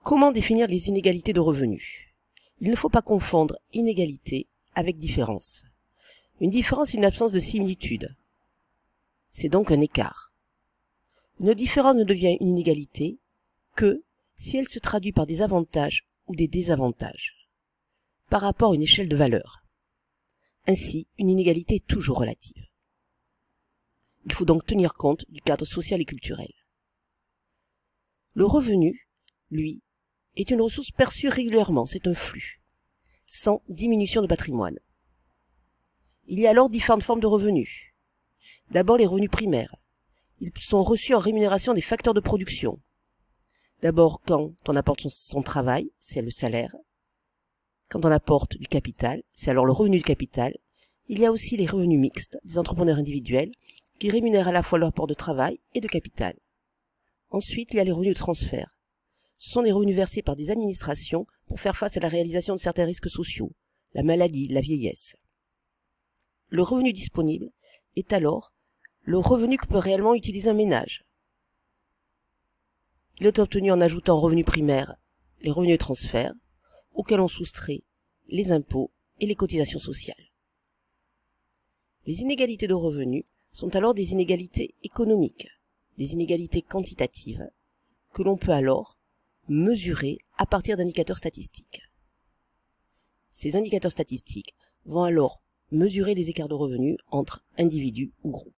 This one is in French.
Comment définir les inégalités de revenus? Il ne faut pas confondre inégalité avec différence. Une différence est une absence de similitude. C'est donc un écart. Une différence ne devient une inégalité que si elle se traduit par des avantages ou des désavantages, par rapport à une échelle de valeur. Ainsi, une inégalité est toujours relative. Il faut donc tenir compte du cadre social et culturel. Le revenu, lui, est une ressource perçue régulièrement, c'est un flux, sans diminution de patrimoine. Il y a alors différentes formes de revenus. D'abord les revenus primaires. Ils sont reçus en rémunération des facteurs de production. D'abord quand on apporte son travail, c'est le salaire. Quand on apporte du capital, c'est alors le revenu du capital. Il y a aussi les revenus mixtes des entrepreneurs individuels qui rémunèrent à la fois leur apport de travail et de capital. Ensuite, il y a les revenus de transfert. Ce sont des revenus versés par des administrations pour faire face à la réalisation de certains risques sociaux, la maladie, la vieillesse. Le revenu disponible est alors le revenu que peut réellement utiliser un ménage. Il est obtenu en ajoutant aux revenus primaires les revenus de transfert, auxquels on soustrait les impôts et les cotisations sociales. Les inégalités de revenus sont alors des inégalités économiques, des inégalités quantitatives, que l'on peut alors mesurer à partir d'indicateurs statistiques. Ces indicateurs statistiques vont alors mesurer les écarts de revenus entre individus ou groupes.